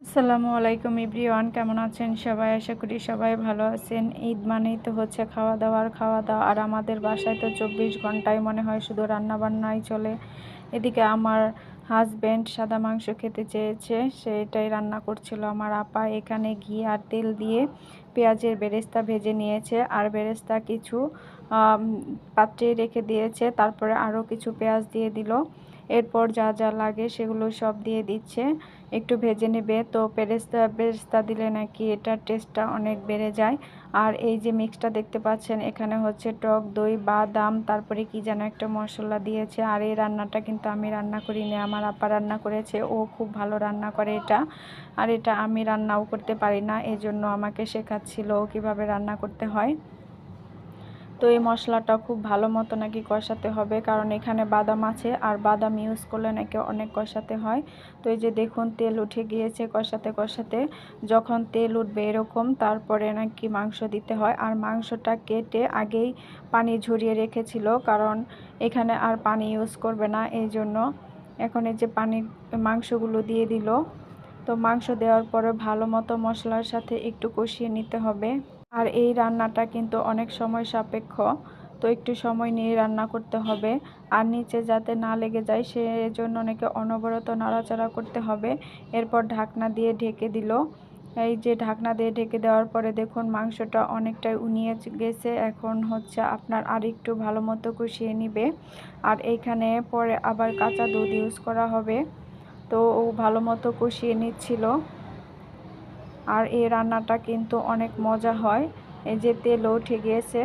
আসসালামু আলাইকুম এভরিওয়ান, কেমন আছেন সবাই? আশা করি সবাই ভালো আছেন। ঈদ মানেই তো হচ্ছে খাওয়া দাওয়া, আর আমাদের বাসায় তো 24 ঘন্টায় মনে হয় শুধু রান্নাবান্নাই চলে। এদিকে আমার হাজব্যান্ড সাদা মাংস খেতে চেয়েছে, সেটাই রান্না করছিল আমার আপা। এখানে ঘি আর তেল দিয়ে পেঁয়াজের বেরেস্তা ভেজে নিয়েছে, আর বেরেস্তা কিছু পাত্রে রেখে দিয়েছে। তারপরে আরও কিছু পেঁয়াজ দিয়ে দিল। এরপর যা যা লাগে সেগুলো সব দিয়ে দিচ্ছে, একটু ভেজে নেবে। তো বেরেস্তা দিলে নাকি এটার টেস্টটা অনেক বেড়ে যায়। আর এই যে মিক্সটা দেখতে পাচ্ছেন, এখানে হচ্ছে টক দই, বাদাম, তারপরে কি যেন একটা মশলা দিয়েছে। আর এই রান্নাটা কিন্তু আমি রান্না করিনি, আমার আপা রান্না করেছে। ও খুব ভালো রান্না করে এটা। আর এটা আমি রান্নাও করতে পারি না, এজন্য আমাকে শেখাচ্ছিল ও কীভাবে রান্না করতে হয়। তো এই মশলাটা খুব ভালো মতো নাকি কষাতে হবে, কারণ এখানে বাদাম আছে, আর বাদাম ইউজ করলে নাকি অনেক কষাতে হয়। তো এই যে দেখুন তেল উঠে গিয়েছে কষাতে কষাতে। যখন তেল উঠবে এরকম, তারপরে নাকি মাংস দিতে হয়। আর মাংসটা কেটে আগেই পানি ঝরিয়ে রেখেছিল, কারণ এখানে আর পানি ইউজ করবে না, এই জন্য। এখন এই যে মাংসগুলো দিয়ে দিল। তো মাংস দেওয়ার পরে ভালো মতো মশলার সাথে একটু কষিয়ে নিতে হবে। আর এই রান্নাটা কিন্তু অনেক সময় সাপেক্ষ, তো একটু সময় নিয়ে রান্না করতে হবে। আর নিচে যাতে না লেগে যায় সেজন্য অনেকে অনবরত নাড়াচাড়া করতে হবে। এরপর ঢাকনা দিয়ে ঢেকে দিল। এই যে ঢাকনা দিয়ে ঢেকে দেওয়ার পরে দেখুন মাংসটা অনেকটাই উনিয়ে গেছে। এখন হচ্ছে আপনার আর একটু ভালো মতো কষিয়ে নিবে। আর এইখানে পরে আবার কাঁচা দুধ ইউজ করা হবে। তো ও ভালো মতো কষিয়ে নিচ্ছিল। আর এই রান্নাটা কিন্তু অনেক মজা হয়। এই যে তেলও উঠে গিয়েছে।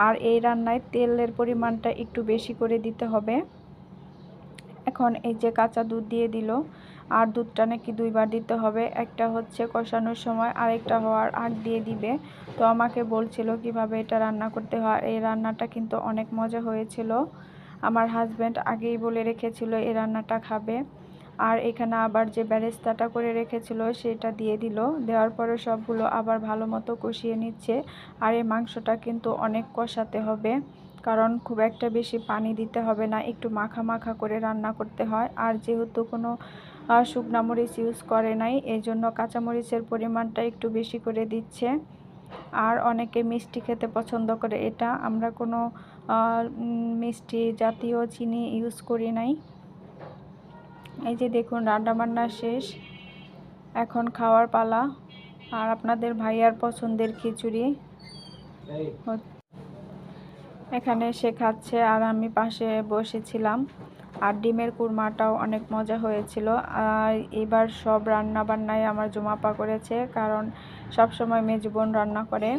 আর এই রান্নায় তেলের পরিমাণটা একটু বেশি করে দিতে হবে। এখন এই যে কাঁচা দুধ দিয়ে দিল। আর দুধটা নাকি 2বার দিতে হবে, একটা হচ্ছে কষানোর সময়, আরেকটা হওয়ার আগ দিয়ে দিবে। তো আমাকে বলছিল কিভাবে এটা রান্না করতে হয়। এই রান্নাটা কিন্তু অনেক মজা হয়েছিল। আমার হাজব্যান্ড আগেই বলে রেখেছিল এই রান্নাটা খাবে। আর এখানে আবার যে বেরেস্তাটা করে রেখেছিল সেটা দিয়ে দিল। দেওয়ার পরে সবগুলো আবার ভালো মতো কষিয়ে নিচ্ছে। আর এই মাংসটা কিন্তু অনেক কষাতে হবে, কারণ খুব একটা বেশি পানি দিতে হবে না, একটু মাখা মাখা করে রান্না করতে হয়। আর যেহেতু কোনো শুকনা মরিচ ইউজ করে নাই, এই জন্য কাঁচামরিচের পরিমাণটা একটু বেশি করে দিচ্ছে। আর অনেকে মিষ্টি খেতে পছন্দ করে, এটা আমরা কোনো মিষ্টি জাতীয় চিনি ইউজ করি নাই। এই যে দেখুন রান্নাবান্না শেষ, এখন খাওয়ার পালা। আর আপনাদের ভাইয়ার পছন্দের খিচুড়ি এখানে সে খাচ্ছে, আর আমি পাশে বসেছিলাম। আর ডিমের কুরমাটাও অনেক মজা হয়েছিল। আর এবার সব রান্না বান্নায় আমার জুমাপা করেছে, কারণ সব সময় মেজবোন রান্না করে।